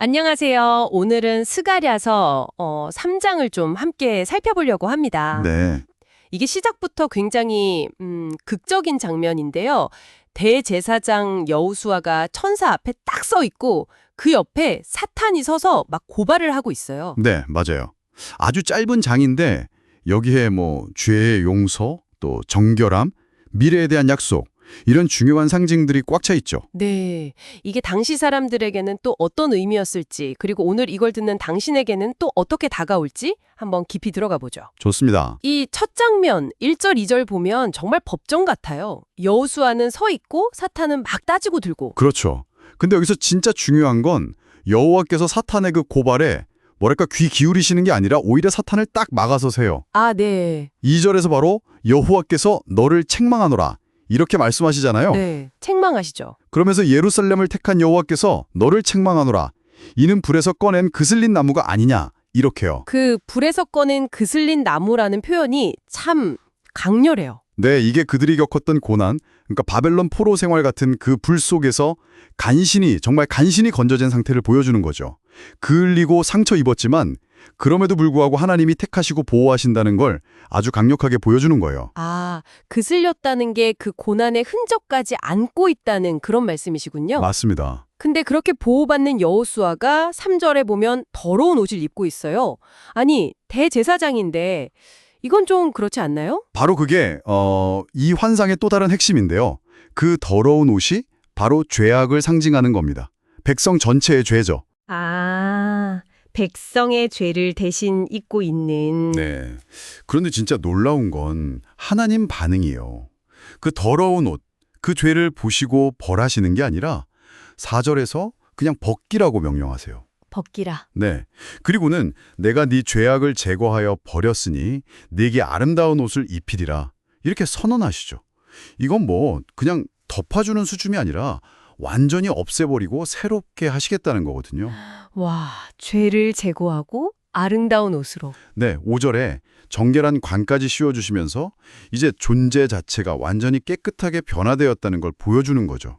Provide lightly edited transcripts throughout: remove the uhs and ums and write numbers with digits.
안녕하세요. 오늘은 스가랴서 3장을 좀 함께 살펴보려고 합니다. 네, 이게 시작부터 굉장히 극적인 장면인데요. 대제사장 여호수아가 천사 앞에 딱 서 있고 그 옆에 사탄이 서서 막 고발을 하고 있어요. 네, 맞아요. 아주 짧은 장인데 여기에 죄의 용서, 또 정결함, 미래에 대한 약속 이런 중요한 상징들이 꽉 차 있죠. 네. 이게 당시 사람들에게는 또 어떤 의미였을지, 그리고 오늘 이걸 듣는 당신에게는 또 어떻게 다가올지 한번 깊이 들어가 보죠. 좋습니다. 이 첫 장면 1절, 2절 보면 정말 법정 같아요. 여호수아는 서 있고 사탄은 막 따지고 들고. 그렇죠. 근데 여기서 진짜 중요한 건 여호와께서 사탄의 그 고발에 귀 기울이시는 게 아니라 오히려 사탄을 딱 막아서세요. 아, 네. 2절에서 바로 여호와께서 너를 책망하노라 이렇게 말씀하시잖아요. 네. 책망하시죠. 그러면서 예루살렘을 택한 여호와께서 너를 책망하노라 이는 불에서 꺼낸 그슬린 나무가 아니냐 이렇게요. 그 불에서 꺼낸 그슬린 나무라는 표현이 참 강렬해요. 네, 이게 그들이 겪었던 고난, 그러니까 바벨론 포로 생활 같은 그 불 속에서 정말 간신히 건져진 상태를 보여주는 거죠. 그을리고 상처 입었지만 그럼에도 불구하고 하나님이 택하시고 보호하신다는 걸 아주 강력하게 보여주는 거예요. 아, 그슬렸다는 게 그 고난의 흔적까지 안고 있다는 그런 말씀이시군요. 맞습니다. 근데 그렇게 보호받는 여호수아가 3절에 보면 더러운 옷을 입고 있어요. 아니, 대제사장인데 이건 좀 그렇지 않나요? 바로 그게 이 환상의 또 다른 핵심인데요. 그 더러운 옷이 바로 죄악을 상징하는 겁니다. 백성 전체의 죄죠. 아, 백성의 죄를 대신 입고 있는. 네. 그런데 진짜 놀라운 건 하나님 반응이에요. 그 더러운 옷, 그 죄를 보시고 벌하시는 게 아니라 4절에서 그냥 벗기라고 명령하세요. 벗기라. 네. 그리고는 내가 네 죄악을 제거하여 버렸으니 네게 아름다운 옷을 입히리라. 이렇게 선언하시죠. 이건 그냥 덮어주는 수준이 아니라 완전히 없애버리고 새롭게 하시겠다는 거거든요. 와, 죄를 제거하고 아름다운 옷으로. 네, 5절에 정결한 관까지 씌워주시면서 이제 존재 자체가 완전히 깨끗하게 변화되었다는 걸 보여주는 거죠.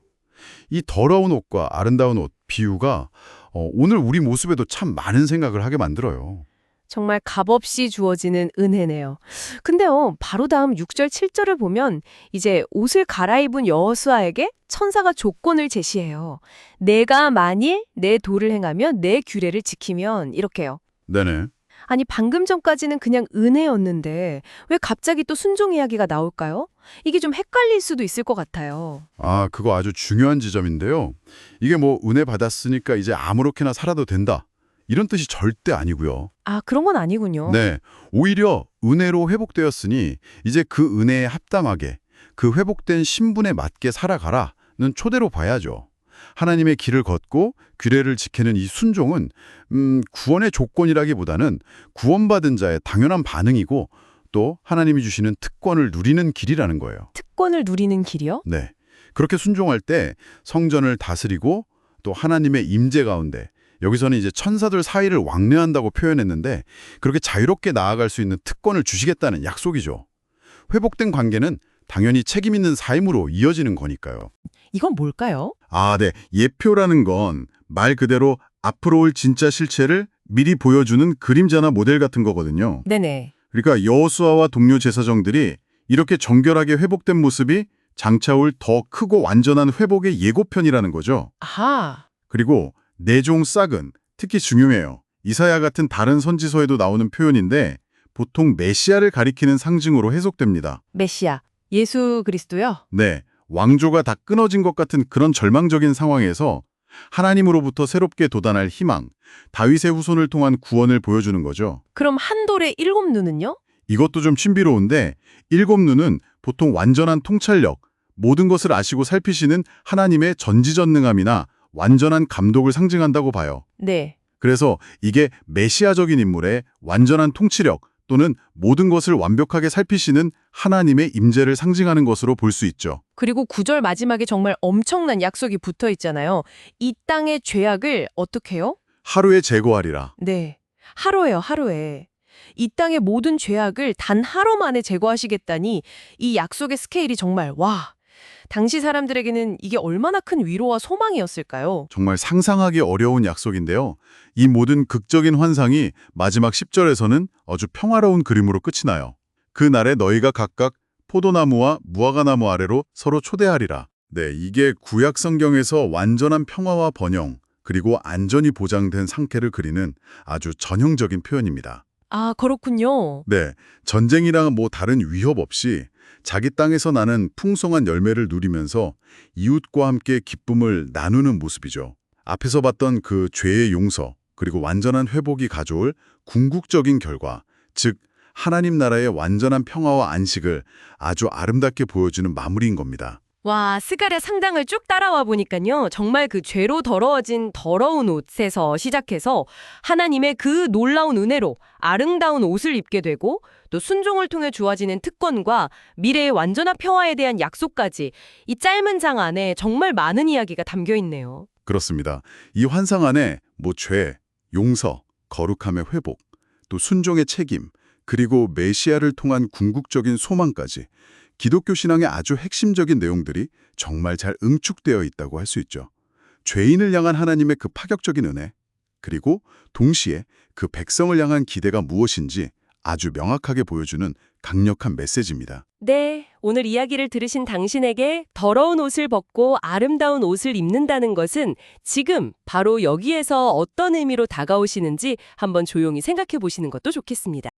이 더러운 옷과 아름다운 옷 비유가 오늘 우리 모습에도 참 많은 생각을 하게 만들어요. 정말 값없이 주어지는 은혜네요. 근데요, 바로 다음 6절, 7절을 보면 이제 옷을 갈아입은 여호수아에게 천사가 조건을 제시해요. 내가 만일 내 도를 행하면 내 규례를 지키면 이렇게요. 네네. 아니, 방금 전까지는 그냥 은혜였는데 왜 갑자기 또 순종 이야기가 나올까요? 이게 좀 헷갈릴 수도 있을 것 같아요. 아, 그거 아주 중요한 지점인데요. 이게 은혜 받았으니까 이제 아무렇게나 살아도 된다. 이런 뜻이 절대 아니고요. 아, 그런 건 아니군요. 네, 오히려 은혜로 회복되었으니 이제 그 은혜에 합당하게 그 회복된 신분에 맞게 살아가라는 초대로 봐야죠. 하나님의 길을 걷고 규례를 지키는 이 순종은 구원의 조건이라기보다는 구원받은 자의 당연한 반응이고 또 하나님이 주시는 특권을 누리는 길이라는 거예요. 특권을 누리는 길이요? 네, 그렇게 순종할 때 성전을 다스리고 또 하나님의 임재 가운데 여기서는 이제 천사들 사이를 왕래한다고 표현했는데 그렇게 자유롭게 나아갈 수 있는 특권을 주시겠다는 약속이죠. 회복된 관계는 당연히 책임 있는 삶으로 이어지는 거니까요. 이건 뭘까요? 아, 네. 예표라는 건 말 그대로 앞으로 올 진짜 실체를 미리 보여주는 그림자나 모델 같은 거거든요. 네네. 그러니까 여호수아와 동료 제사장들이 이렇게 정결하게 회복된 모습이 장차 올 더 크고 완전한 회복의 예고편이라는 거죠. 아하. 그리고 내 종 싹은 특히 중요해요. 이사야 같은 다른 선지서에도 나오는 표현인데 보통 메시아를 가리키는 상징으로 해석됩니다. 메시아. 예수 그리스도요? 네, 왕조가 다 끊어진 것 같은 그런 절망적인 상황에서 하나님으로부터 새롭게 돋아날 희망, 다윗의 후손을 통한 구원을 보여주는 거죠. 그럼 한 돌의 7눈은요? 이것도 좀 신비로운데 7눈은 보통 완전한 통찰력, 모든 것을 아시고 살피시는 하나님의 전지전능함이나 완전한 감독을 상징한다고 봐요. 네. 그래서 이게 메시아적인 인물의 완전한 통치력 또는 모든 것을 완벽하게 살피시는 하나님의 임재를 상징하는 것으로 볼 수 있죠. 그리고 9절 마지막에 정말 엄청난 약속이 붙어 있잖아요. 이 땅의 죄악을 어떻게 해요? 하루에 제거하리라. 네. 하루에요, 하루에. 이 땅의 모든 죄악을 단 하루 만에 제거하시겠다니 이 약속의 스케일이 정말 와. 당시 사람들에게는 이게 얼마나 큰 위로와 소망이었을까요? 정말 상상하기 어려운 약속인데요. 이 모든 극적인 환상이 마지막 10절에서는 아주 평화로운 그림으로 끝이 나요. 그 날에 너희가 각각 포도나무와 무화과나무 아래로 서로 초대하리라. 네, 이게 구약 성경에서 완전한 평화와 번영, 그리고 안전이 보장된 상태를 그리는 아주 전형적인 표현입니다. 아, 그렇군요. 네, 전쟁이랑 다른 위협 없이 자기 땅에서 나는 풍성한 열매를 누리면서 이웃과 함께 기쁨을 나누는 모습이죠. 앞에서 봤던 그 죄의 용서, 그리고 완전한 회복이 가져올 궁극적인 결과, 즉 하나님 나라의 완전한 평화와 안식을 아주 아름답게 보여주는 마무리인 겁니다. 와, 스가랴 상당을 쭉 따라와 보니까요. 정말 그 죄로 더러워진 더러운 옷에서 시작해서 하나님의 그 놀라운 은혜로 아름다운 옷을 입게 되고 또 순종을 통해 주어지는 특권과 미래의 완전한 평화에 대한 약속까지 이 짧은 장 안에 정말 많은 이야기가 담겨 있네요. 그렇습니다. 이 환상 안에 죄, 용서, 거룩함의 회복, 또 순종의 책임, 그리고 메시아를 통한 궁극적인 소망까지 기독교 신앙의 아주 핵심적인 내용들이 정말 잘 응축되어 있다고 할 수 있죠. 죄인을 향한 하나님의 그 파격적인 은혜, 그리고 동시에 그 백성을 향한 기대가 무엇인지 아주 명확하게 보여주는 강력한 메시지입니다. 네, 오늘 이야기를 들으신 당신에게 더러운 옷을 벗고 아름다운 옷을 입는다는 것은 지금 바로 여기에서 어떤 의미로 다가오시는지 한번 조용히 생각해 보시는 것도 좋겠습니다.